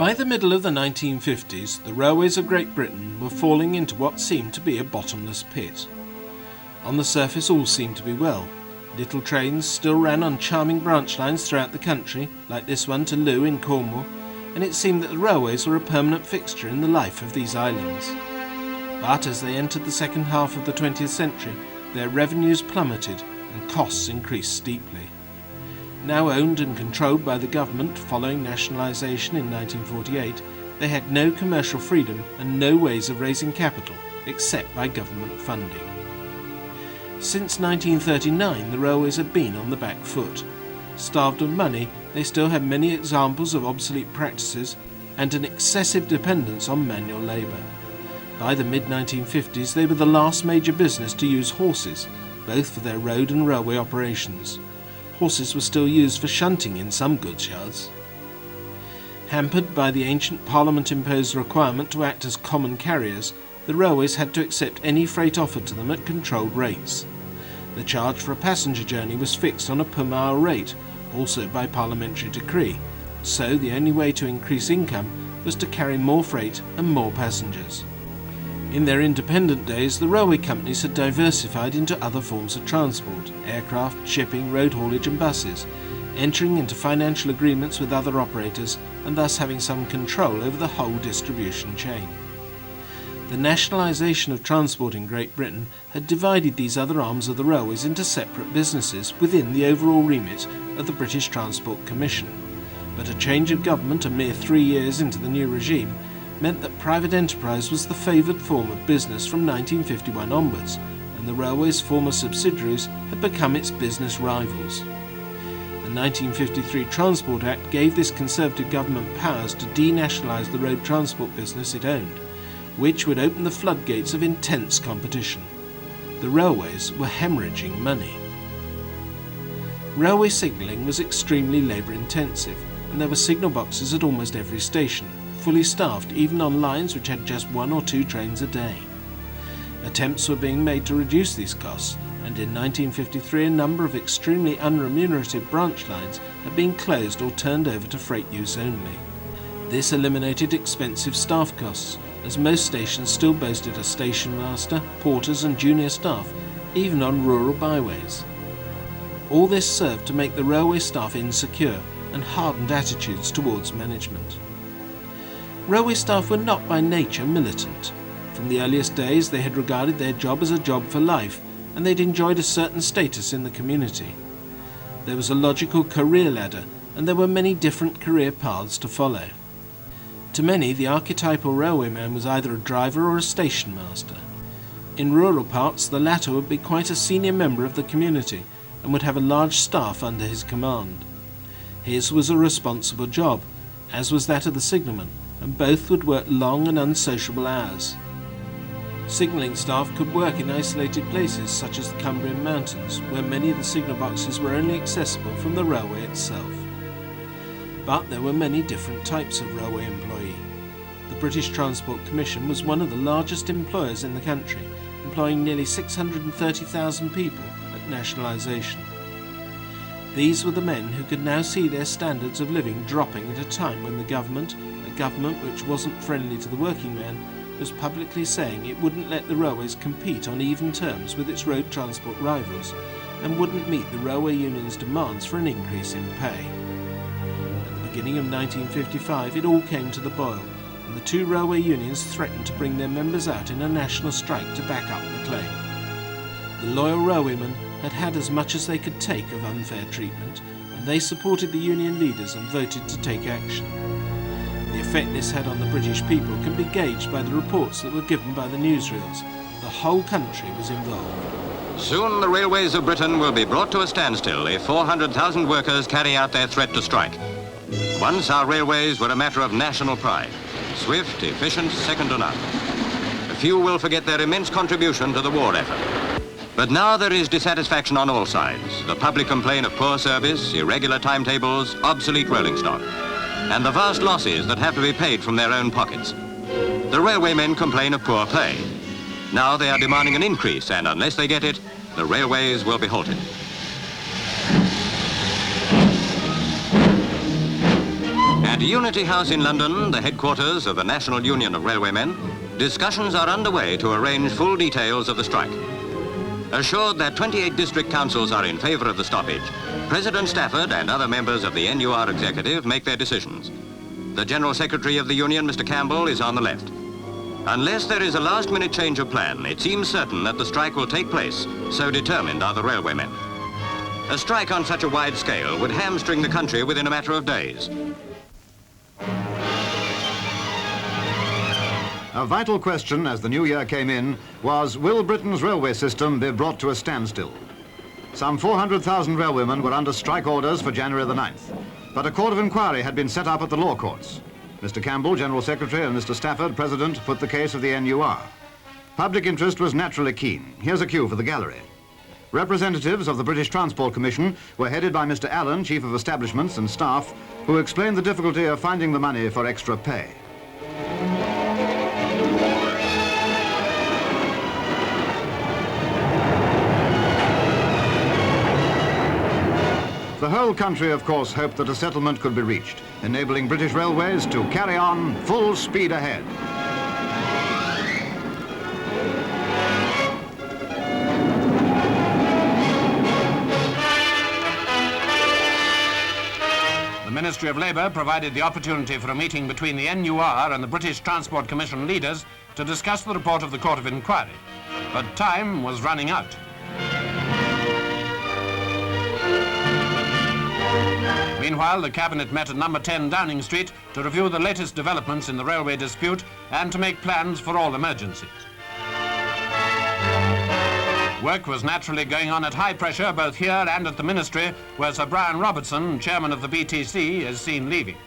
By the middle of the 1950s, the railways of Great Britain were falling into what seemed to be a bottomless pit. On the surface all seemed to be well. Little trains still ran on charming branch lines throughout the country, like this one to Looe in Cornwall, and it seemed that the railways were a permanent fixture in the life of these islands. But as they entered the second half of the 20th century, their revenues plummeted and costs increased steeply. Now owned and controlled by the government following nationalisation in 1948, they had no commercial freedom and no ways of raising capital except by government funding. Since 1939, the railways had been on the back foot. Starved of money, they still had many examples of obsolete practices and an excessive dependence on manual labour. By the mid-1950s, they were the last major business to use horses, both for their road and railway operations. Horses were still used for shunting in some goods yards. Hampered by the ancient Parliament-imposed requirement to act as common carriers, the railways had to accept any freight offered to them at controlled rates. The charge for a passenger journey was fixed on a per-mile rate, also by parliamentary decree, so the only way to increase income was to carry more freight and more passengers. In their independent days, the railway companies had diversified into other forms of transport: aircraft, shipping, road haulage and buses, entering into financial agreements with other operators and thus having some control over the whole distribution chain. The nationalisation of transport in Great Britain had divided these other arms of the railways into separate businesses within the overall remit of the British Transport Commission. But a change of government a mere 3 years into the new regime meant that private enterprise was the favoured form of business from 1951 onwards, and the railway's former subsidiaries had become its business rivals. The 1953 Transport Act gave this Conservative government powers to denationalise the road transport business it owned, which would open the floodgates of intense competition. The railways were hemorrhaging money. Railway signalling was extremely labour-intensive, and there were signal boxes at almost every station, fully staffed even on lines which had just 1 or 2 trains a day. Attempts were being made to reduce these costs, and in 1953 a number of extremely unremunerative branch lines had been closed or turned over to freight use only. This eliminated expensive staff costs, as most stations still boasted a station master, porters and junior staff, even on rural byways. All this served to make the railway staff insecure and hardened attitudes towards management. Railway staff were not by nature militant. From the earliest days they had regarded their job as a job for life, and they'd enjoyed a certain status in the community. There was a logical career ladder, and there were many different career paths to follow. To many, the archetypal railwayman was either a driver or a station master. In rural parts, the latter would be quite a senior member of the community and would have a large staff under his command. His was a responsible job, as was that of the signalman, and both would work long and unsociable hours. Signalling staff could work in isolated places such as the Cumbrian Mountains, where many of the signal boxes were only accessible from the railway itself. But there were many different types of railway employee. The British Transport Commission was one of the largest employers in the country, employing nearly 630,000 people at nationalisation. These were the men who could now see their standards of living dropping at a time when the government, a government which wasn't friendly to the working man, was publicly saying it wouldn't let the railways compete on even terms with its road transport rivals and wouldn't meet the railway union's demands for an increase in pay. At the beginning of 1955 it all came to the boil, and the 2 railway unions threatened to bring their members out in a national strike to back up the claim. The loyal railwaymen had had as much as they could take of unfair treatment, and they supported the union leaders and voted to take action. The effect this had on the British people can be gauged by the reports that were given by the newsreels. The whole country was involved. Soon the railways of Britain will be brought to a standstill if 400,000 workers carry out their threat to strike. Once our railways were a matter of national pride. Swift, efficient, second to none. A few will forget their immense contribution to the war effort. But now there is dissatisfaction on all sides. The public complain of poor service, irregular timetables, obsolete rolling stock, and the vast losses that have to be paid from their own pockets. The railwaymen complain of poor pay. Now they are demanding an increase, and unless they get it, the railways will be halted. And the Unity House in London, the headquarters of the National Union of Railwaymen, discussions are underway to arrange full details of the strike. Assured that 28 district councils are in favour of the stoppage, President Stafford and other members of the NUR executive make their decisions. The General Secretary of the Union, Mr. Campbell, is on the left. Unless there is a last-minute change of plan, it seems certain that the strike will take place, so determined are the railwaymen. A strike on such a wide scale would hamstring the country within a matter of days. A vital question as the new year came in was, will Britain's railway system be brought to a standstill? Some 400,000 railwaymen were under strike orders for January the 9th, but a court of inquiry had been set up at the law courts. Mr. Campbell, General Secretary, and Mr. Stafford, President, put the case of the NUR. Public interest was naturally keen. Here's a cue for the gallery. Representatives of the British Transport Commission were headed by Mr. Allen, Chief of Establishments and Staff, who explained the difficulty of finding the money for extra pay. The whole country, of course, hoped that a settlement could be reached, enabling British Railways to carry on full speed ahead. The Ministry of Labour provided the opportunity for a meeting between the NUR and the British Transport Commission leaders to discuss the report of the Court of Inquiry. But time was running out. Meanwhile, the Cabinet met at number 10 Downing Street to review the latest developments in the railway dispute and to make plans for all emergencies. Work was naturally going on at high pressure both here and at the Ministry, where Sir Brian Robertson, chairman of the BTC, is seen leaving.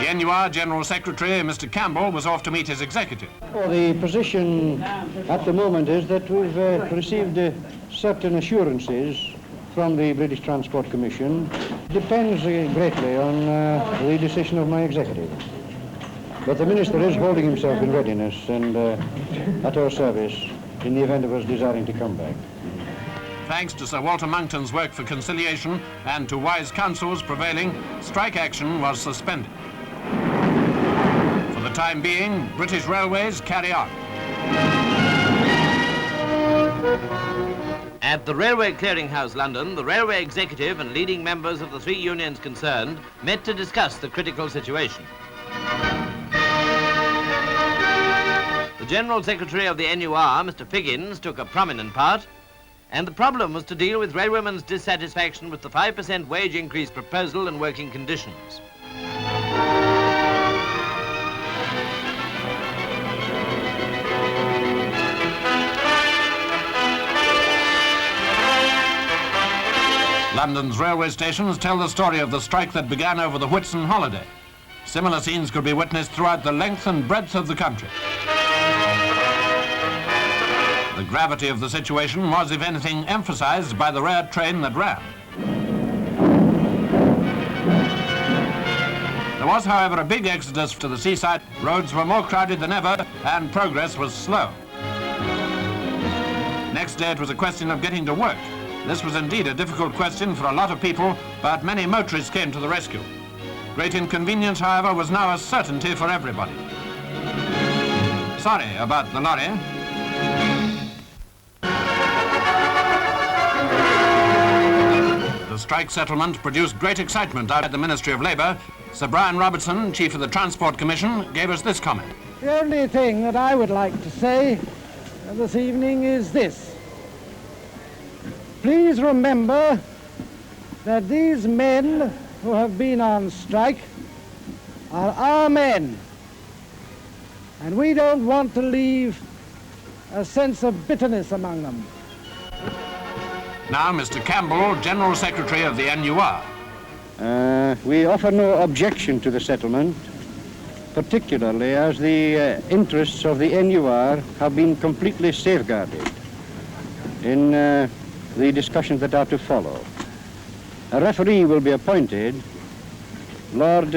The NUR General Secretary, Mr. Campbell, was off to meet his executive. Well, the position at the moment is that we've received certain assurances from the British Transport Commission. Depends greatly on the decision of my executive. But the Minister is holding himself in readiness and at our service in the event of us desiring to come back. Thanks to Sir Walter Monckton's work for conciliation and to wise counsels prevailing, strike action was suspended. For the time being, British Railways carry on. At the Railway Clearinghouse, London, the railway executive and leading members of the three unions concerned met to discuss the critical situation. The General Secretary of the NUR, Mr. Figgins, took a prominent part, and the problem was to deal with railwaymen's dissatisfaction with the 5% wage increase proposal and working conditions. London's railway stations tell the story of the strike that began over the Whitsun holiday. Similar scenes could be witnessed throughout the length and breadth of the country. The gravity of the situation was, if anything, emphasized by the rare train that ran. There was, however, a big exodus to the seaside. Roads were more crowded than ever, and progress was slow. Next day, it was a question of getting to work. This was indeed a difficult question for a lot of people, but many motorists came to the rescue. Great inconvenience, however, was now a certainty for everybody. Sorry about the lorry. The strike settlement produced great excitement out at the Ministry of Labour. Sir Brian Robertson, Chief of the Transport Commission, gave us this comment. The only thing that I would like to say this evening is this. Please remember that these men who have been on strike are our men, and we don't want to leave a sense of bitterness among them. Now, Mr. Campbell, General Secretary of the NUR. We offer no objection to the settlement, particularly as the interests of the NUR have been completely safeguarded in the discussions that are to follow. A referee will be appointed, Lord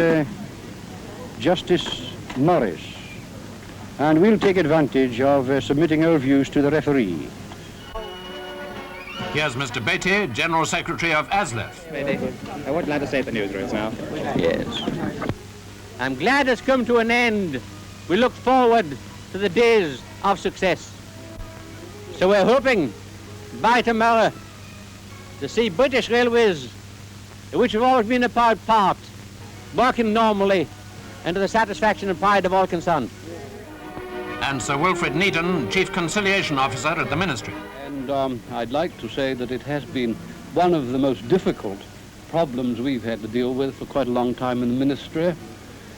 Justice Morris, and we'll take advantage of submitting our views to the referee. Here's Mr. Beatty, General Secretary of ASLEF. I would like to say the newsrooms now. Yes. I'm glad it's come to an end. We look forward to the days of success. So we're hoping by tomorrow to see British Railways, which have always been a proud part, working normally and to the satisfaction and pride of all concerned. And Sir Wilfred Needham, Chief Conciliation Officer at the Ministry. And I'd like to say that it has been one of the most difficult problems we've had to deal with for quite a long time in the Ministry,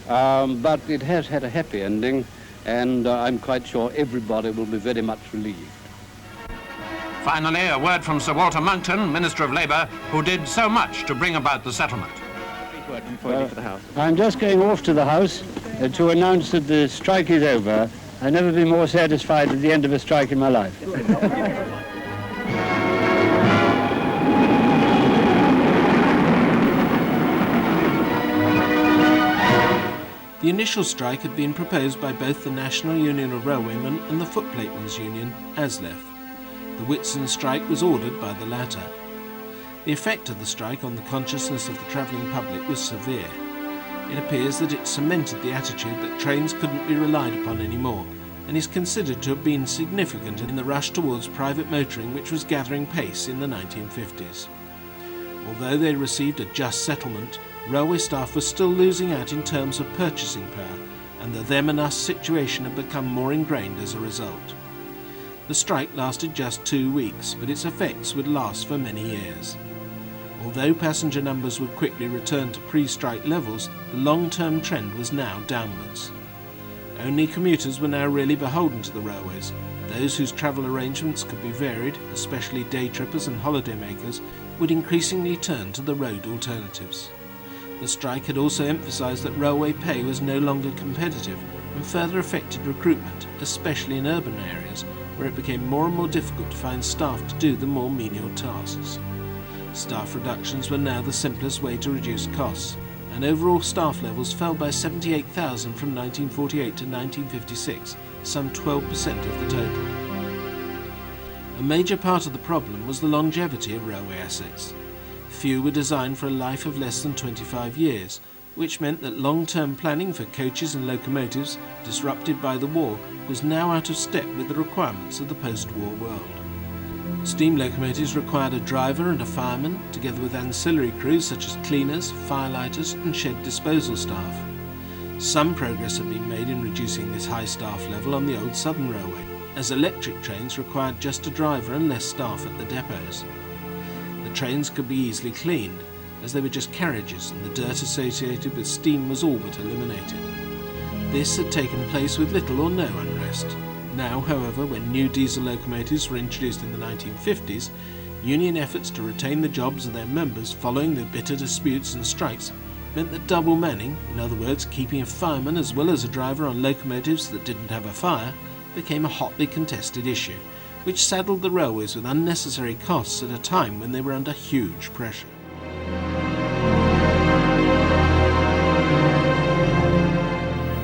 but it has had a happy ending, and I'm quite sure everybody will be very much relieved. Finally, a word from Sir Walter Monckton, Minister of Labour, who did so much to bring about the settlement. I'm just going off to the House to announce that the strike is over. I've never been more satisfied at the end of a strike in my life. The initial strike had been proposed by both the National Union of Railwaymen and the Footplatemen's Union, ASLEF. The Whitsun strike was ordered by the latter. The effect of the strike on the consciousness of the travelling public was severe. It appears that it cemented the attitude that trains couldn't be relied upon anymore, and is considered to have been significant in the rush towards private motoring which was gathering pace in the 1950s. Although they received a just settlement, railway staff were still losing out in terms of purchasing power, and the them and us situation had become more ingrained as a result. The strike lasted just 2 weeks, but its effects would last for many years. Although passenger numbers would quickly return to pre-strike levels, the long-term trend was now downwards. Only commuters were now really beholden to the railways. Those whose travel arrangements could be varied, especially day trippers and holiday makers, would increasingly turn to the road alternatives. The strike had also emphasised that railway pay was no longer competitive and further affected recruitment, especially in urban areas, where it became more and more difficult to find staff to do the more menial tasks. Staff reductions were now the simplest way to reduce costs, and overall staff levels fell by 78,000 from 1948 to 1956, some 12% of the total. A major part of the problem was the longevity of railway assets. Few were designed for a life of less than 25 years, which meant that long-term planning for coaches and locomotives, disrupted by the war, was now out of step with the requirements of the post-war world. Steam locomotives required a driver and a fireman, together with ancillary crews such as cleaners, firelighters and shed disposal staff. Some progress had been made in reducing this high staff level on the old Southern Railway, as electric trains required just a driver and less staff at the depots. The trains could be easily cleaned, as they were just carriages and the dirt associated with steam was all but eliminated. This had taken place with little or no unrest. Now, however, when new diesel locomotives were introduced in the 1950s, union efforts to retain the jobs of their members following the bitter disputes and strikes meant that double manning, in other words keeping a fireman as well as a driver on locomotives that didn't have a fire, became a hotly contested issue, which saddled the railways with unnecessary costs at a time when they were under huge pressure.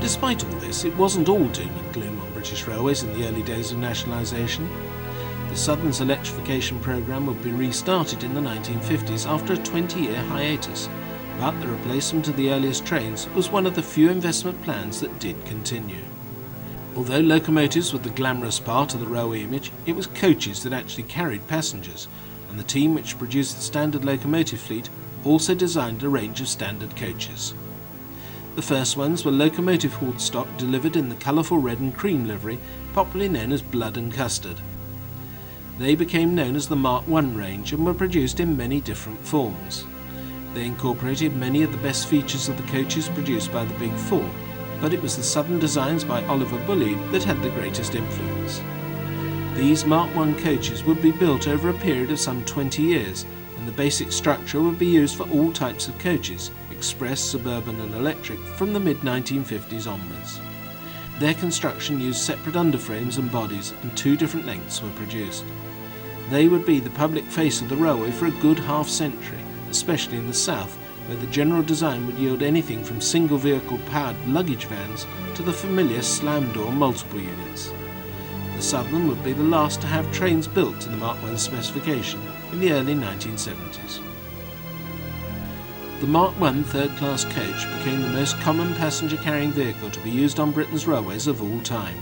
Despite all this, it wasn't all doom and gloom on British Railways in the early days of nationalisation. The Southern's electrification programme would be restarted in the 1950s after a 20-year hiatus, but the replacement of the earliest trains was one of the few investment plans that did continue. Although locomotives were the glamorous part of the railway image, it was coaches that actually carried passengers, and the team which produced the standard locomotive fleet also designed a range of standard coaches. The first ones were locomotive hauled stock delivered in the colourful red and cream livery, popularly known as blood and custard. They became known as the Mark I range and were produced in many different forms. They incorporated many of the best features of the coaches produced by the Big Four, but it was the Southern designs by Oliver Bulleid that had the greatest influence. These Mark I coaches would be built over a period of some 20 years, and the basic structure would be used for all types of coaches, express, suburban and electric, from the mid-1950s onwards. Their construction used separate underframes and bodies, and 2 different lengths were produced. They would be the public face of the railway for a good half-century, especially in the south, where the general design would yield anything from single-vehicle powered luggage vans to the familiar slam-door multiple units. The Southern would be the last to have trains built to the Mark I specification in the early 1970s. The Mark I third-class coach became the most common passenger-carrying vehicle to be used on Britain's railways of all time.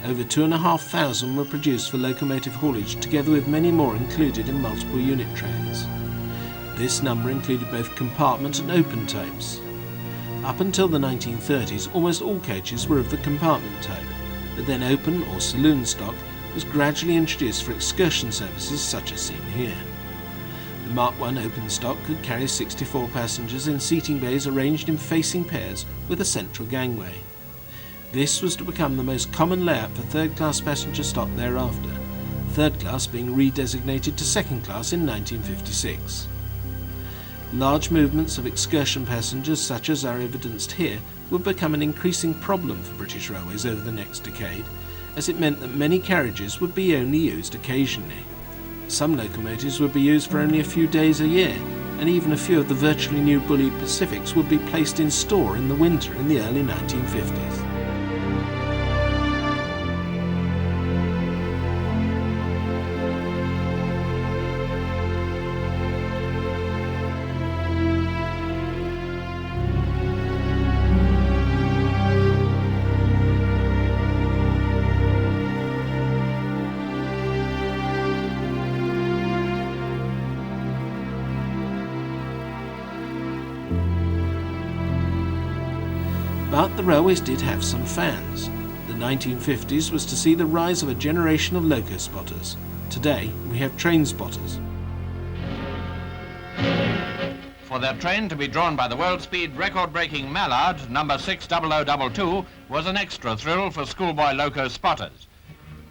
Over 2,500 were produced for locomotive haulage, together with many more included in multiple unit trains. This number included both compartment and open types. Up until the 1930s, almost all coaches were of the compartment type, but then open or saloon stock was gradually introduced for excursion services such as seen here. The Mark I open stock could carry 64 passengers in seating bays arranged in facing pairs with a central gangway. This was to become the most common layout for third-class passenger stock thereafter, third class being redesignated to second class in 1956. Large movements of excursion passengers, such as are evidenced here, would become an increasing problem for British Railways over the next decade, as it meant that many carriages would be only used occasionally. Some locomotives would be used for only a few days a year, and even a few of the virtually new Bulleid Pacifics would be placed in store in the winter in the early 1950s. But the railways did have some fans. The 1950s was to see the rise of a generation of loco spotters. Today, we have train spotters. For their train to be drawn by the world speed record-breaking Mallard, number 60022, was an extra thrill for schoolboy loco spotters.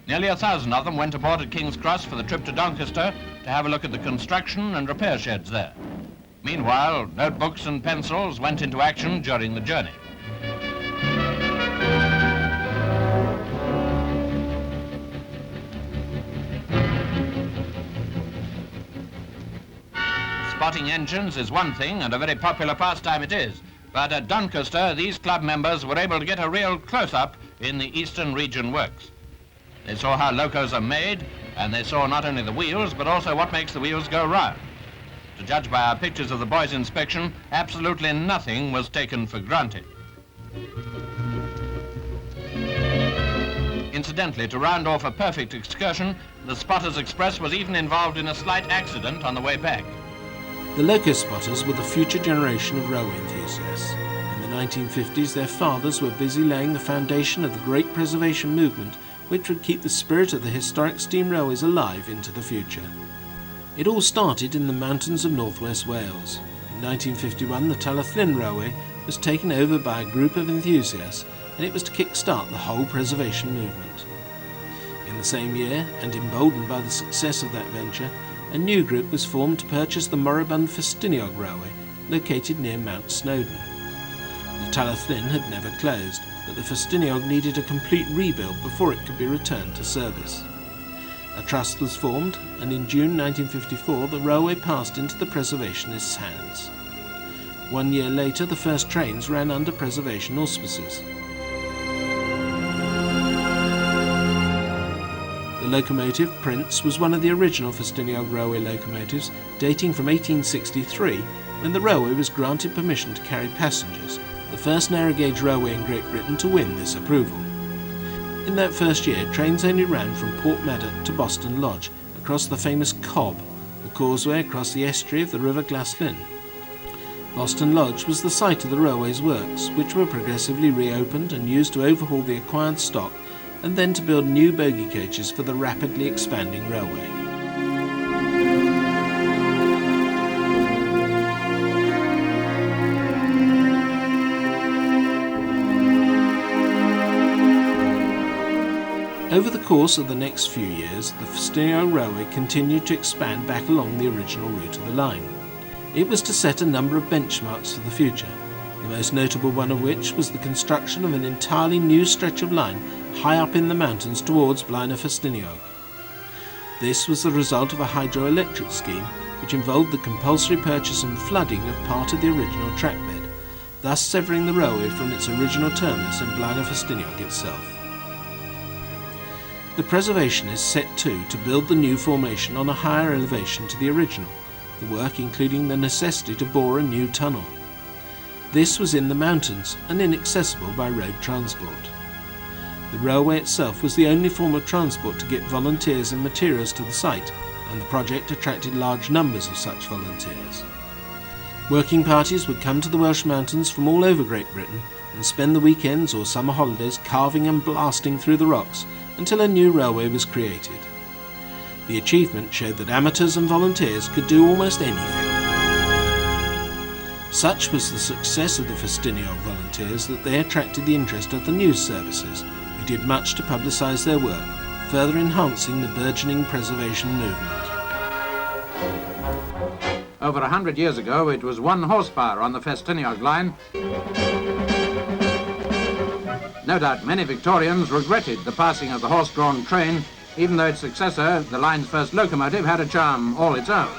Nearly 1,000 of them went aboard at King's Cross for the trip to Doncaster to have a look at the construction and repair sheds there. Meanwhile, notebooks and pencils went into action during the journey. Spotting engines is one thing, and a very popular pastime it is. But at Doncaster, these club members were able to get a real close-up in the Eastern Region works. They saw how locos are made, and they saw not only the wheels, but also what makes the wheels go round. To judge by our pictures of the boys' inspection, absolutely nothing was taken for granted. Incidentally, to round off a perfect excursion, the Spotters Express was even involved in a slight accident on the way back. The loco spotters were the future generation of railway enthusiasts. In the 1950s, their fathers were busy laying the foundation of the great preservation movement, which would keep the spirit of the historic steam railways alive into the future. It all started in the mountains of northwest Wales. In 1951, the Talyllyn Railway was taken over by a group of enthusiasts, and it was to kick-start the whole preservation movement. In the same year, and emboldened by the success of that venture, a new group was formed to purchase the moribund Festiniog Railway, located near Mount Snowdon. The Talyllyn had never closed, but the Festiniog needed a complete rebuild before it could be returned to service. A trust was formed, and in June 1954 the railway passed into the preservationists' hands. 1 year later, the first trains ran under preservation auspices. The locomotive Prince was one of the original Festiniog Railway locomotives, dating from 1863, when the railway was granted permission to carry passengers, the first narrow gauge railway in Great Britain to win this approval. In that first year, trains only ran from Port Maddock to Boston Lodge, across the famous Cobb, the causeway across the estuary of the River Glaslyn. Boston Lodge was the site of the railway's works, which were progressively reopened and used to overhaul the acquired stock and then to build new bogie coaches for the rapidly expanding railway. Over the course of the next few years, the Festiniog Railway continued to expand back along the original route of the line. It was to set a number of benchmarks for the future, the most notable one of which was the construction of an entirely new stretch of line high up in the mountains towards Blaenau Festiniog. This was the result of a hydroelectric scheme which involved the compulsory purchase and flooding of part of the original trackbed, thus severing the railway from its original terminus in Blaenau Festiniog itself. The preservationists set to build the new formation on a higher elevation to the original, the work including the necessity to bore a new tunnel. This was in the mountains and inaccessible by road transport. The railway itself was the only form of transport to get volunteers and materials to the site, and the project attracted large numbers of such volunteers. Working parties would come to the Welsh mountains from all over Great Britain and spend the weekends or summer holidays carving and blasting through the rocks until a new railway was created. The achievement showed that amateurs and volunteers could do almost anything. Such was the success of the Ffestiniog volunteers that they attracted the interest of the news services, who did much to publicise their work, further enhancing the burgeoning preservation movement. Over 100 years ago, it was 1 horsepower on the Ffestiniog line. No doubt many Victorians regretted the passing of the horse-drawn train, even though its successor, the line's first locomotive, had a charm all its own.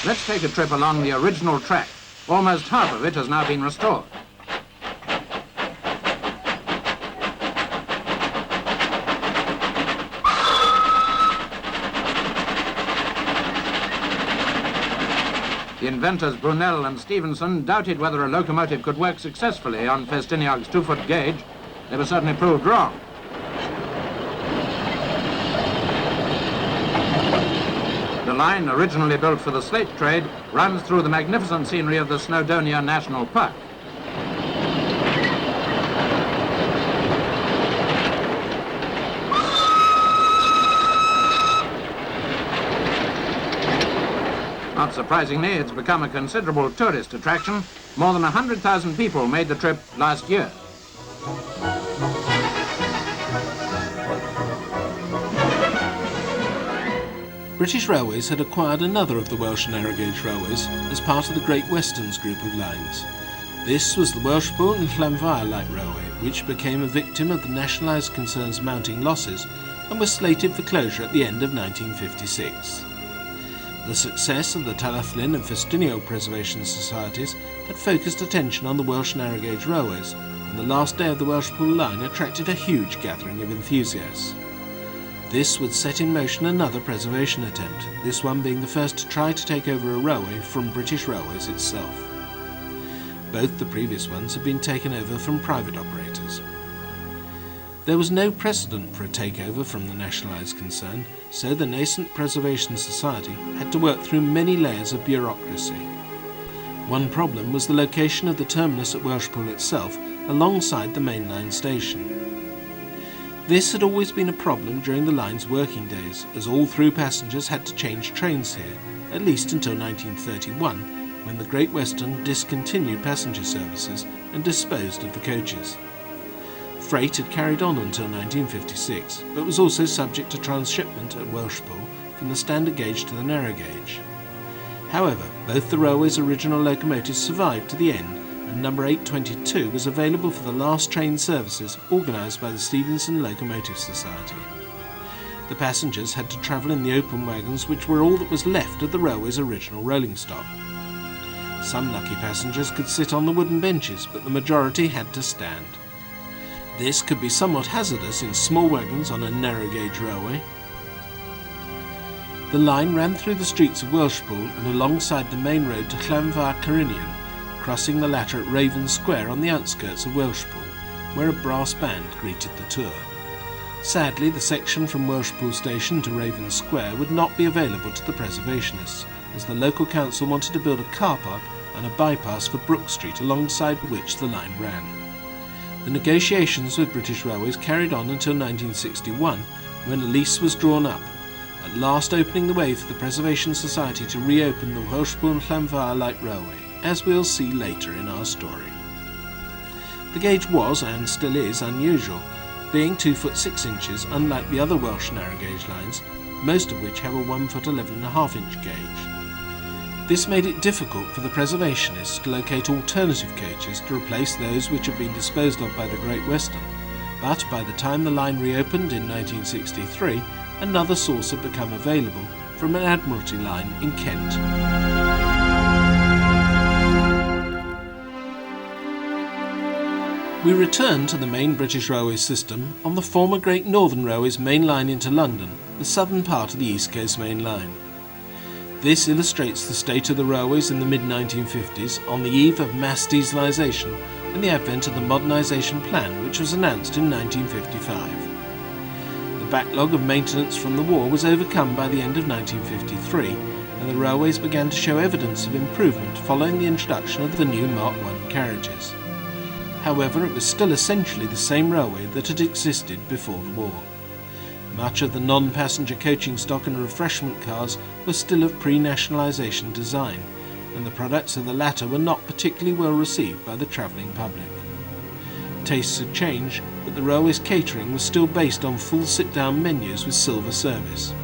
Let's take a trip along the original track. Almost half of it has now been restored. The inventors Brunel and Stevenson doubted whether a locomotive could work successfully on Ffestiniog's 2-foot gauge. They were certainly proved wrong. The line, originally built for the slate trade, runs through the magnificent scenery of the Snowdonia National Park. Not surprisingly, it's become a considerable tourist attraction. More than 100,000 people made the trip last year. British Railways had acquired another of the Welsh narrow gauge railways as part of the Great Westerns group of lines. This was the Welshpool and Llanfair Light Railway, which became a victim of the nationalised concern's mounting losses and was slated for closure at the end of 1956. The success of the Talyllyn and Ffestiniog Preservation Societies had focused attention on the Welsh narrow gauge railways, and the last day of the Welshpool line attracted a huge gathering of enthusiasts. This would set in motion another preservation attempt, this one being the first to try to take over a railway from British Railways itself. Both the previous ones had been taken over from private operators. There was no precedent for a takeover from the nationalised concern, so the nascent Preservation Society had to work through many layers of bureaucracy. One problem was the location of the terminus at Welshpool itself, alongside the mainline station. This had always been a problem during the line's working days, as all through passengers had to change trains here, at least until 1931, when the Great Western discontinued passenger services and disposed of the coaches. Freight had carried on until 1956, but was also subject to transshipment at Welshpool from the standard gauge to the narrow gauge. However, both the railway's original locomotives survived to the end, and number 822 was available for the last train services organised by the Stevenson Locomotive Society. The passengers had to travel in the open wagons, which were all that was left of the railway's original rolling stock. Some lucky passengers could sit on the wooden benches, but the majority had to stand. This could be somewhat hazardous in small wagons on a narrow gauge railway. The line ran through the streets of Welshpool and alongside the main road to Llanfair Corinion, crossing the latter at Raven Square on the outskirts of Welshpool, where a brass band greeted the tour. Sadly, the section from Welshpool Station to Raven Square would not be available to the preservationists, as the local council wanted to build a car park and a bypass for Brook Street alongside which the line ran. The negotiations with British Railways carried on until 1961, when a lease was drawn up, at last opening the way for the Preservation Society to reopen the Welshpool and Llanfair Light Railway, as we'll see later in our story. The gauge was, and still is, unusual, being 2 foot 6 inches, unlike the other Welsh narrow gauge lines, most of which have a 1 foot 11.5 inch gauge. This made it difficult for the preservationists to locate alternative coaches to replace those which had been disposed of by the Great Western, but by the time the line reopened in 1963, another source had become available from an Admiralty line in Kent. We return to the main British railway system on the former Great Northern Railway's main line into London, the southern part of the East Coast Main Line. This illustrates the state of the railways in the mid-1950s on the eve of mass dieselisation and the advent of the modernisation plan, which was announced in 1955. The backlog of maintenance from the war was overcome by the end of 1953, and the railways began to show evidence of improvement following the introduction of the new Mark I carriages. However, it was still essentially the same railway that had existed before the war. Much of the non-passenger coaching stock and refreshment cars were still of pre-nationalisation design, and the products of the latter were not particularly well received by the travelling public. Tastes had changed, but the railway's catering was still based on full sit-down menus with silver service.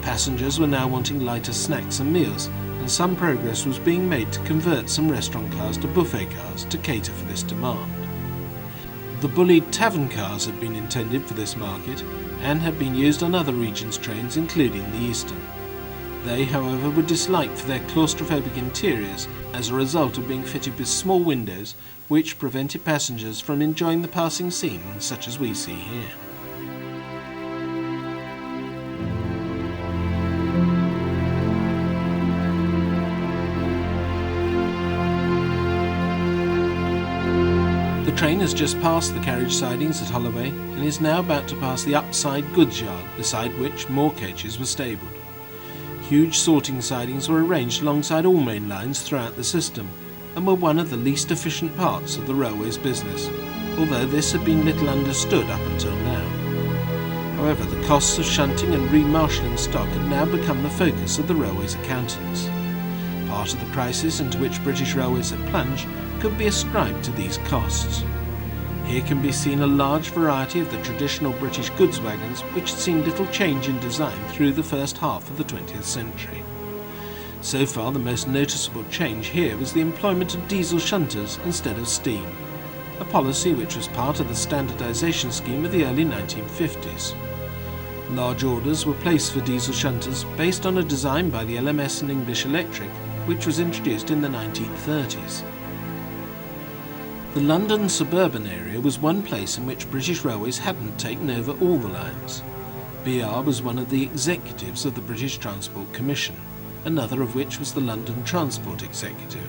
Passengers were now wanting lighter snacks and meals, and some progress was being made to convert some restaurant cars to buffet cars to cater for this demand. The bullied tavern cars had been intended for this market and had been used on other regions' trains, including the Eastern. They, however, were disliked for their claustrophobic interiors as a result of being fitted with small windows which prevented passengers from enjoying the passing scenes such as we see here. The train has just passed the carriage sidings at Holloway and is now about to pass the upside goods yard, beside which more coaches were stabled. Huge sorting sidings were arranged alongside all main lines throughout the system and were one of the least efficient parts of the railway's business, although this had been little understood up until now. However, the costs of shunting and remarshalling stock had now become the focus of the railway's accountants. Part of the crisis into which British Railways had plunged could be ascribed to these costs. Here can be seen a large variety of the traditional British goods wagons which had seen little change in design through the first half of the 20th century. So far, the most noticeable change here was the employment of diesel shunters instead of steam, a policy which was part of the standardisation scheme of the early 1950s. Large orders were placed for diesel shunters based on a design by the LMS and English Electric, which was introduced in the 1930s. The London suburban area was one place in which British Railways hadn't taken over all the lines. BR was one of the executives of the British Transport Commission, another of which was the London Transport Executive.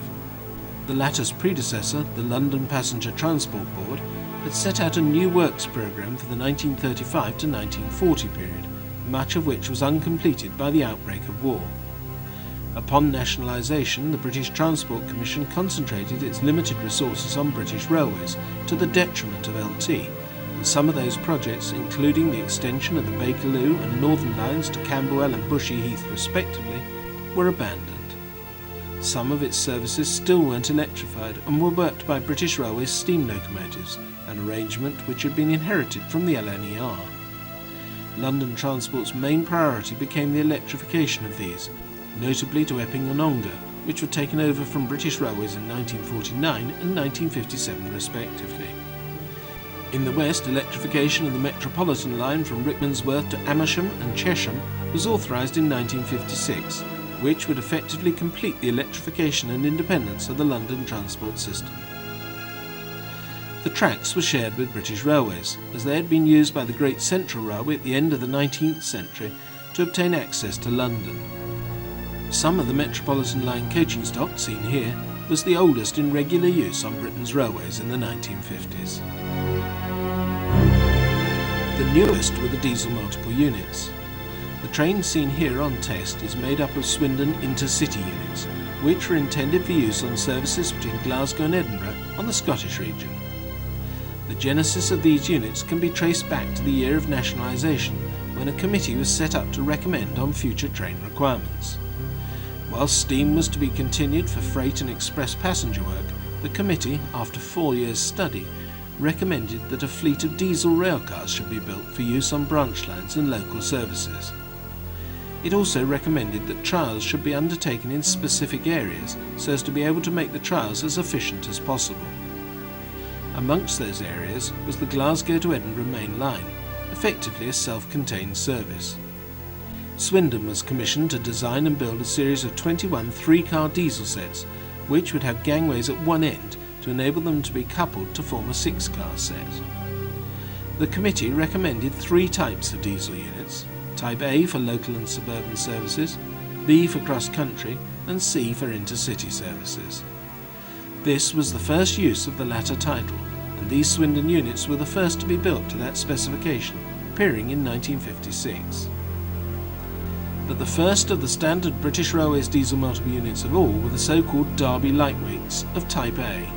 The latter's predecessor, the London Passenger Transport Board, had set out a new works programme for the 1935 to 1940 period, much of which was uncompleted by the outbreak of war. Upon nationalisation, the British Transport Commission concentrated its limited resources on British Railways to the detriment of LT, and some of those projects, including the extension of the Bakerloo and Northern lines to Camberwell and Bushey Heath respectively, were abandoned. Some of its services still weren't electrified and were worked by British Railways steam locomotives, an arrangement which had been inherited from the LNER. London Transport's main priority became the electrification of these, notably to Epping and Ongar, which were taken over from British Railways in 1949 and 1957 respectively. In the west, electrification of the Metropolitan line from Rickmansworth to Amersham and Chesham was authorised in 1956, which would effectively complete the electrification and independence of the London transport system. The tracks were shared with British Railways, as they had been used by the Great Central Railway at the end of the 19th century to obtain access to London. Some of the Metropolitan line coaching stock seen here was the oldest in regular use on Britain's railways in the 1950s. The newest were the diesel multiple units. The train seen here on test is made up of Swindon Intercity Units, which were intended for use on services between Glasgow and Edinburgh on the Scottish region. The genesis of these units can be traced back to the year of nationalisation, when a committee was set up to recommend on future train requirements. While steam was to be continued for freight and express passenger work, the committee, after 4 years' study, recommended that a fleet of diesel railcars should be built for use on branch lines and local services. It also recommended that trials should be undertaken in specific areas so as to be able to make the trials as efficient as possible. Amongst those areas was the Glasgow to Edinburgh main line, effectively a self-contained service. Swindon was commissioned to design and build a series of 21 three-car diesel sets, which would have gangways at one end to enable them to be coupled to form a 6-car set. The committee recommended 3 types of diesel units: Type A for local and suburban services, B for cross-country, and C for intercity services. This was the first use of the latter title, and these Swindon units were the first to be built to that specification, appearing in 1956. But the first of the standard British Railways diesel multiple units of all were the so-called Derby lightweights of Type A.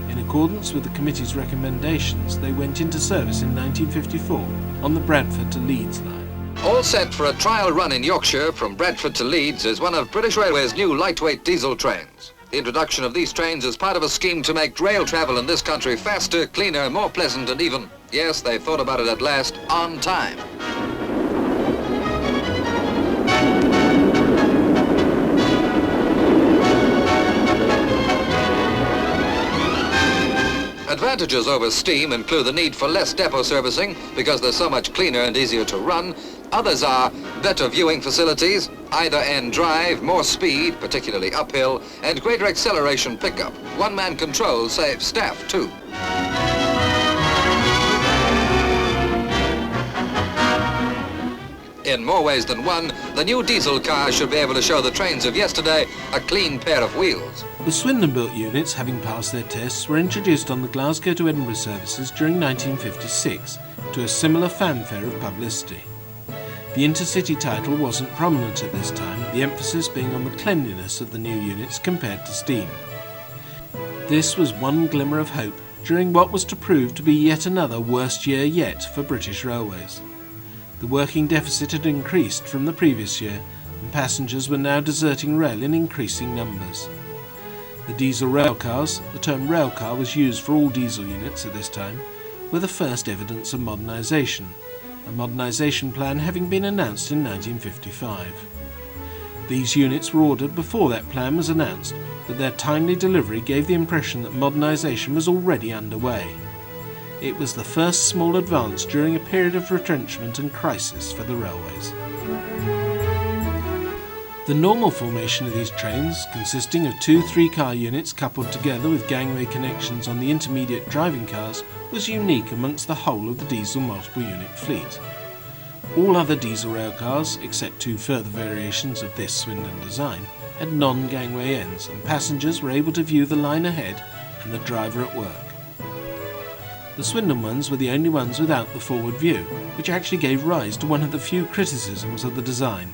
In accordance with the committee's recommendations, they went into service in 1954 on the Bradford to Leeds line. All set for a trial run in Yorkshire from Bradford to Leeds is one of British Railways' new lightweight diesel trains. The introduction of these trains is part of a scheme to make rail travel in this country faster, cleaner, more pleasant, and even, yes, they thought about it at last, on time. Advantages over steam include the need for less depot servicing because they're so much cleaner and easier to run. Others are better viewing facilities, either end drive, more speed, particularly uphill, and greater acceleration pickup. One-man control saves staff too. In more ways than one, the new diesel cars should be able to show the trains of yesterday a clean pair of wheels. The Swindon-built units, having passed their tests, were introduced on the Glasgow to Edinburgh services during 1956 to a similar fanfare of publicity. The Intercity title wasn't prominent at this time, the emphasis being on the cleanliness of the new units compared to steam. This was one glimmer of hope during what was to prove to be yet another worst year yet for British Railways. The working deficit had increased from the previous year, and passengers were now deserting rail in increasing numbers. The diesel railcars, the term railcar was used for all diesel units at this time, were the first evidence of modernisation, a modernisation plan having been announced in 1955. These units were ordered before that plan was announced, but their timely delivery gave the impression that modernisation was already underway. It was the first small advance during a period of retrenchment and crisis for the railways. The normal formation of these trains, consisting of 2 3-car units coupled together with gangway connections on the intermediate driving cars, was unique amongst the whole of the diesel multiple unit fleet. All other diesel railcars, except 2 further variations of this Swindon design, had non-gangway ends, and passengers were able to view the line ahead and the driver at work. The Swindon ones were the only ones without the forward view, which actually gave rise to one of the few criticisms of the design.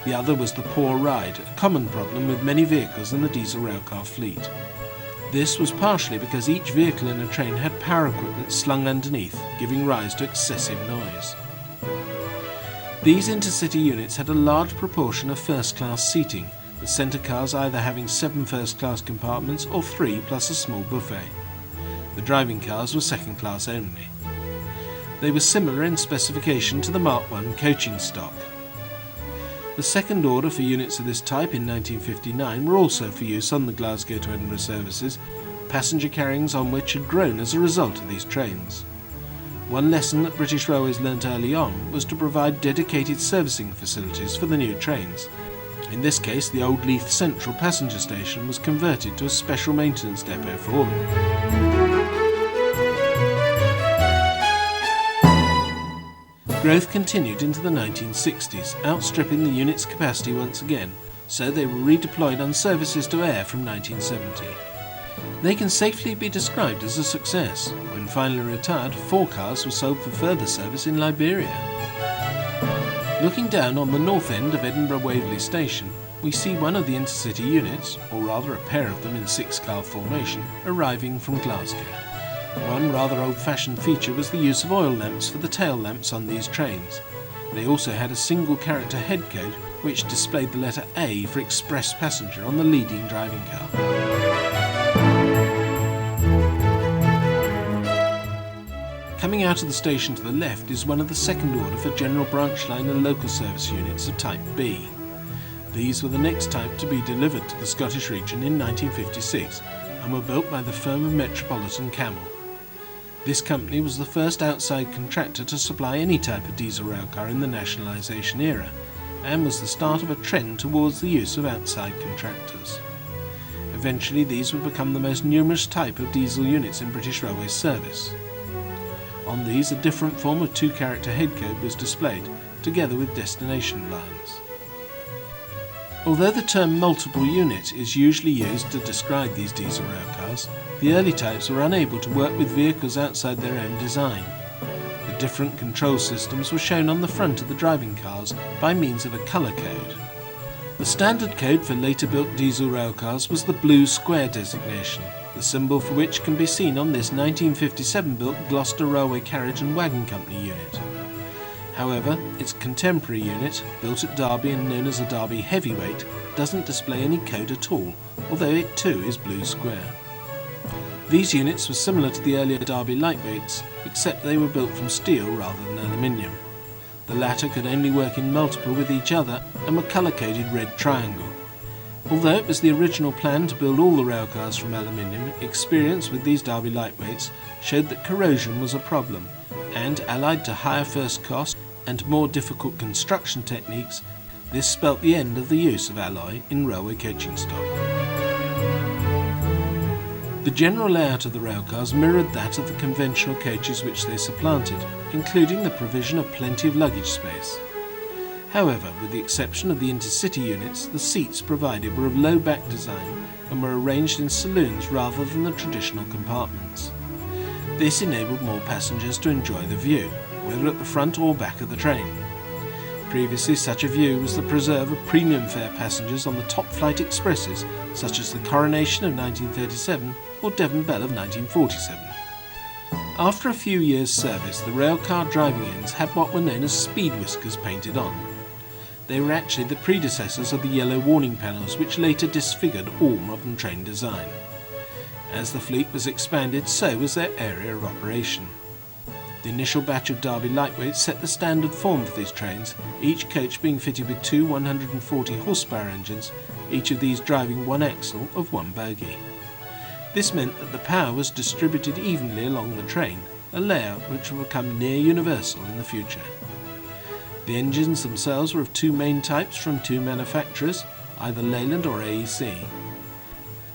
The other was the poor ride, a common problem with many vehicles in the diesel railcar fleet. This was partially because each vehicle in a train had power equipment slung underneath, giving rise to excessive noise. These intercity units had a large proportion of first-class seating, the centre cars either having 7 first-class compartments or 3 plus a small buffet. The driving cars were second class only. They were similar in specification to the Mark I coaching stock. The second order for units of this type in 1959 were also for use on the Glasgow to Edinburgh services, passenger carriings on which had grown as a result of these trains. One lesson that British Railways learnt early on was to provide dedicated servicing facilities for the new trains. In this case, the old Leith Central passenger station was converted to a special maintenance depot for them. Growth continued into the 1960s, outstripping the unit's capacity once again, so they were redeployed on services to air from 1970. They can safely be described as a success. When finally retired, 4 cars were sold for further service in Liberia. Looking down on the north end of Edinburgh Waverley Station, we see one of the intercity units, or rather a pair of them in 6-car formation, arriving from Glasgow. One rather old-fashioned feature was the use of oil lamps for the tail lamps on these trains. They also had a single-character headcoat which displayed the letter A for express passenger on the leading driving car. Coming out of the station to the left is one of the second order for general branch line and local service units of Type B. These were the next type to be delivered to the Scottish region in 1956 and were built by the firm of Metropolitan Camel. This company was the first outside contractor to supply any type of diesel railcar in the nationalisation era, and was the start of a trend towards the use of outside contractors. Eventually these would become the most numerous type of diesel units in British Railway service. On these a different form of two-character headcode was displayed, together with destination lines. Although the term multiple unit is usually used to describe these diesel railcars, the early types were unable to work with vehicles outside their own design. The different control systems were shown on the front of the driving cars by means of a colour code. The standard code for later built diesel railcars was the blue square designation, the symbol for which can be seen on this 1957 built Gloucester Railway Carriage and Wagon Company unit. However, its contemporary unit, built at Derby and known as a Derby Heavyweight, doesn't display any code at all, although it too is blue square. These units were similar to the earlier Derby Lightweights, except they were built from steel rather than aluminium. The latter could only work in multiple with each other and were colour-coded red triangle. Although it was the original plan to build all the railcars from aluminium, experience with these Derby Lightweights showed that corrosion was a problem, and allied to higher first cost and more difficult construction techniques, this spelt the end of the use of alloy in railway coaching stock. The general layout of the railcars mirrored that of the conventional coaches which they supplanted, including the provision of plenty of luggage space. However, with the exception of the Intercity units, the seats provided were of low back design and were arranged in saloons rather than the traditional compartments. This enabled more passengers to enjoy the view, whether at the front or back of the train. Previously, such a view was the preserve of premium fare passengers on the top flight expresses, such as the Coronation of 1937 or Devon Bell of 1947. After a few years' service, the railcar driving ends had what were known as speed whiskers painted on. They were actually the predecessors of the yellow warning panels which later disfigured all modern train design. As the fleet was expanded, so was their area of operation. The initial batch of Derby Lightweights set the standard form for these trains, each coach being fitted with two 140 horsepower engines, each of these driving one axle of one bogie. This meant that the power was distributed evenly along the train, a layout which will become near universal in the future. The engines themselves were of two main types from two manufacturers, either Leyland or AEC.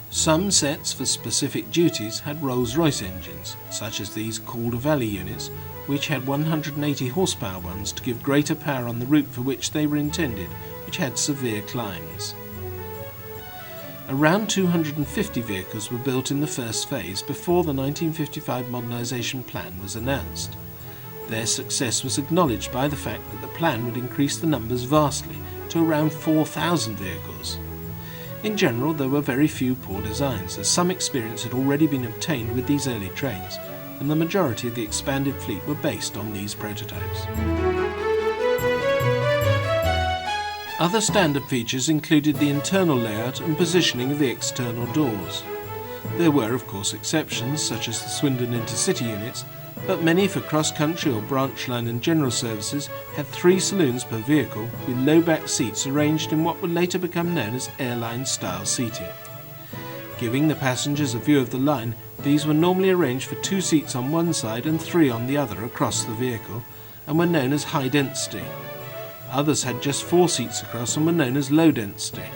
Some sets for specific duties had Rolls-Royce engines, such as these Calder Valley units, which had 180 horsepower ones to give greater power on the route for which they were intended, which had severe climbs. Around 250 vehicles were built in the first phase before the 1955 modernisation plan was announced. Their success was acknowledged by the fact that the plan would increase the numbers vastly to around 4,000 vehicles. In general, there were very few poor designs, as some experience had already been obtained with these early trains, and the majority of the expanded fleet were based on these prototypes. Other standard features included the internal layout and positioning of the external doors. There were, of course, exceptions, such as the Swindon Intercity units, but many for cross-country or branch line and general services had 3 saloons per vehicle with low-back seats arranged in what would later become known as airline-style seating. Giving the passengers a view of the line, these were normally arranged for 2 seats on one side and 3 on the other across the vehicle, and were known as high density. Others had just 4 seats across and were known as low density.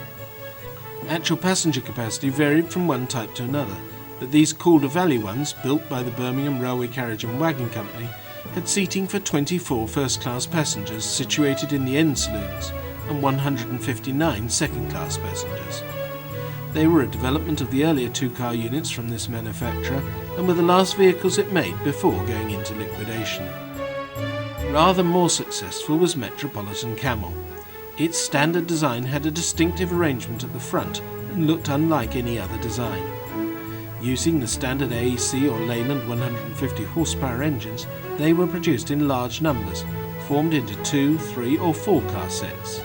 Actual passenger capacity varied from one type to another, but these Calder Valley ones, built by the Birmingham Railway Carriage and Wagon Company, had seating for 24 first-class passengers situated in the end saloons and 159 second-class passengers. They were a development of the earlier 2-car units from this manufacturer and were the last vehicles it made before going into liquidation. Rather more successful was Metropolitan Camel. Its standard design had a distinctive arrangement at the front and looked unlike any other design. Using the standard AEC or Leyland 150 horsepower engines, they were produced in large numbers, formed into 2, 3 or 4 car sets.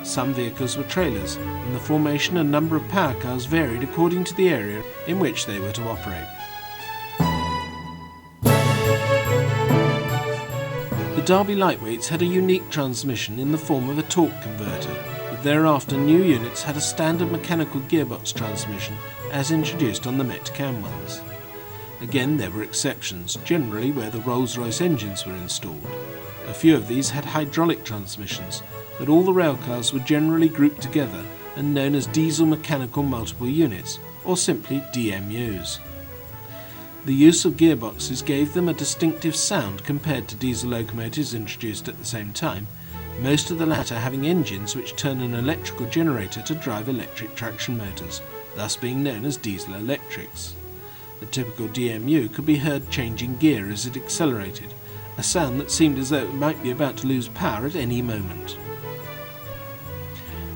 Some vehicles were trailers, and the formation and number of power cars varied according to the area in which they were to operate. The Derby Lightweights had a unique transmission in the form of a torque converter, but thereafter new units had a standard mechanical gearbox transmission as introduced on the MK1 ones. Again, there were exceptions, generally where the Rolls-Royce engines were installed. A few of these had hydraulic transmissions, but all the railcars were generally grouped together and known as diesel mechanical multiple units, or simply DMUs. The use of gearboxes gave them a distinctive sound compared to diesel locomotives introduced at the same time, most of the latter having engines which turn an electrical generator to drive electric traction motors, thus being known as diesel electrics. The typical DMU could be heard changing gear as it accelerated, a sound that seemed as though it might be about to lose power at any moment.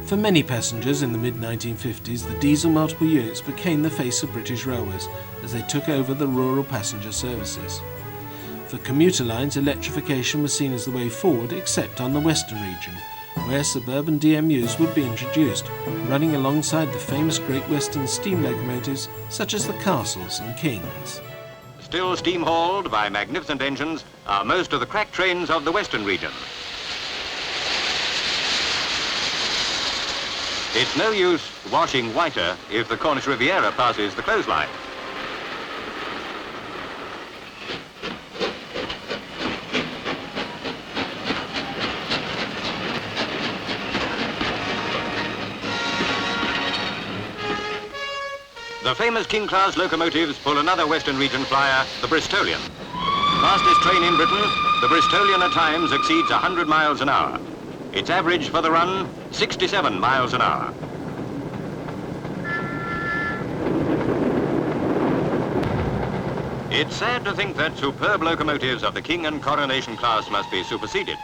For many passengers in the mid-1950s, the diesel multiple units became the face of British Railways as they took over the rural passenger services. For commuter lines, electrification was seen as the way forward, except on the western region, where suburban DMUs would be introduced, running alongside the famous Great Western steam locomotives such as the Castles and Kings. Still steam-hauled by magnificent engines are most of the crack trains of the western region. It's no use washing whiter if the Cornish Riviera passes the clothesline. The famous King-class locomotives pull another Western region flyer, the Bristolian. Fastest train in Britain, the Bristolian at times exceeds 100 miles an hour. Its average for the run, 67 miles an hour. It's sad to think that superb locomotives of the King and Coronation class must be superseded.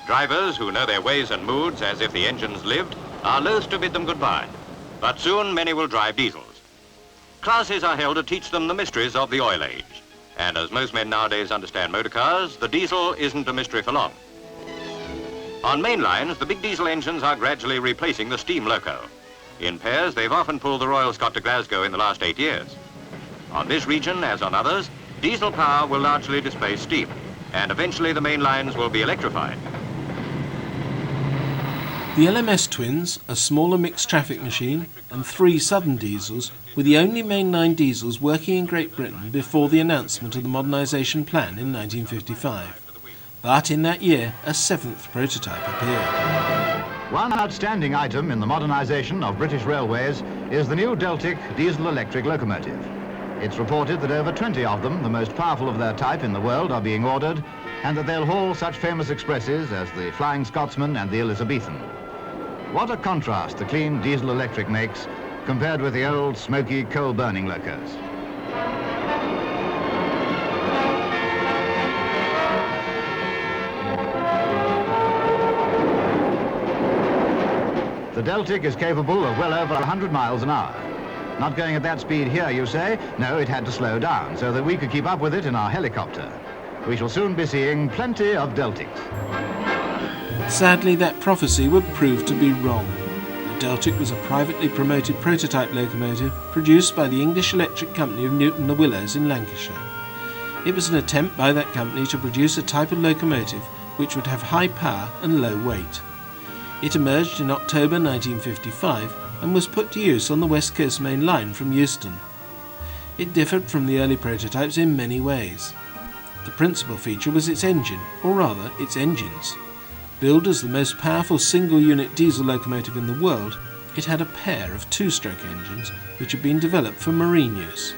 Drivers who know their ways and moods as if the engines lived are loath to bid them goodbye. But soon many will drive diesels. Classes are held to teach them the mysteries of the oil age. And as most men nowadays understand motor cars, the diesel isn't a mystery for long. On main lines, the big diesel engines are gradually replacing the steam loco. In pairs, they've often pulled the Royal Scot to Glasgow in the last 8 years. On this region, as on others, diesel power will largely displace steam, and eventually the main lines will be electrified. The LMS twins, a smaller mixed traffic machine, and 3 Southern diesels were the only mainline diesels working in Great Britain before the announcement of the modernisation plan in 1955. But in that year, a 7th prototype appeared. One outstanding item in the modernisation of British railways is the new Deltic diesel-electric locomotive. It's reported that over 20 of them, the most powerful of their type in the world, are being ordered, and that they'll haul such famous expresses as the Flying Scotsman and the Elizabethan. What a contrast the clean diesel-electric makes compared with the old, smoky, coal-burning locos. The Deltic is capable of well over 100 miles an hour. Not going at that speed here, you say? No, it had to slow down so that we could keep up with it in our helicopter. We shall soon be seeing plenty of Deltics. Sadly, that prophecy would prove to be wrong. The Deltic was a privately promoted prototype locomotive produced by the English Electric Company of Newton the Willows in Lancashire. It was an attempt by that company to produce a type of locomotive which would have high power and low weight. It emerged in October 1955 and was put to use on the West Coast Main Line from Euston. It differed from the early prototypes in many ways. The principal feature was its engine, or rather its engines. Billed as the most powerful single-unit diesel locomotive in the world, it had a pair of 2-stroke engines which had been developed for marine use.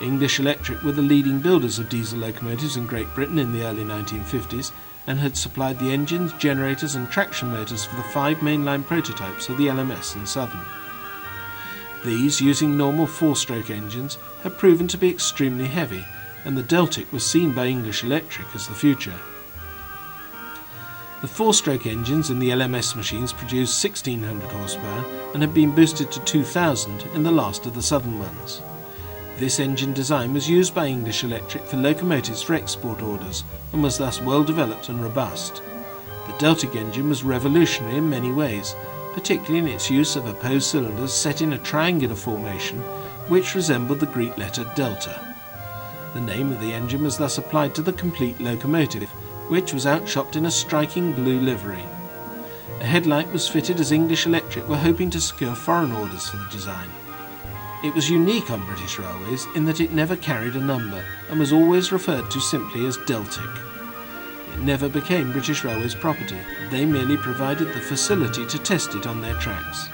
English Electric were the leading builders of diesel locomotives in Great Britain in the early 1950s and had supplied the engines, generators and traction motors for the 5 mainline prototypes of the LMS and Southern. These, using normal 4-stroke engines, had proven to be extremely heavy, and the Deltic was seen by English Electric as the future. The 4-stroke engines in the LMS machines produced 1600 horsepower and had been boosted to 2000 in the last of the Southern ones. This engine design was used by English Electric for locomotives for export orders and was thus well developed and robust. The Deltic engine was revolutionary in many ways, particularly in its use of opposed cylinders set in a triangular formation which resembled the Greek letter delta. The name of the engine was thus applied to the complete locomotive, which was outshopped in a striking blue livery. A headlight was fitted as English Electric were hoping to secure foreign orders for the design. It was unique on British Railways in that it never carried a number and was always referred to simply as Deltic. It never became British Railways property. They merely provided the facility to test it on their tracks.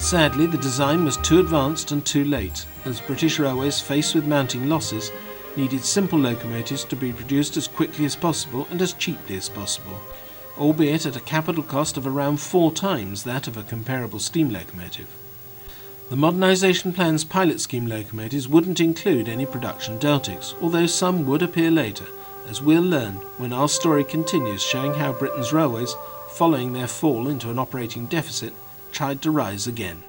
Sadly, the design was too advanced and too late, as British Railways, faced with mounting losses, needed simple locomotives to be produced as quickly as possible and as cheaply as possible, albeit at a capital cost of around 4 times that of a comparable steam locomotive. The modernisation plan's pilot scheme locomotives wouldn't include any production deltics, although some would appear later, as we'll learn when our story continues showing how Britain's railways, following their fall into an operating deficit, tried to rise again.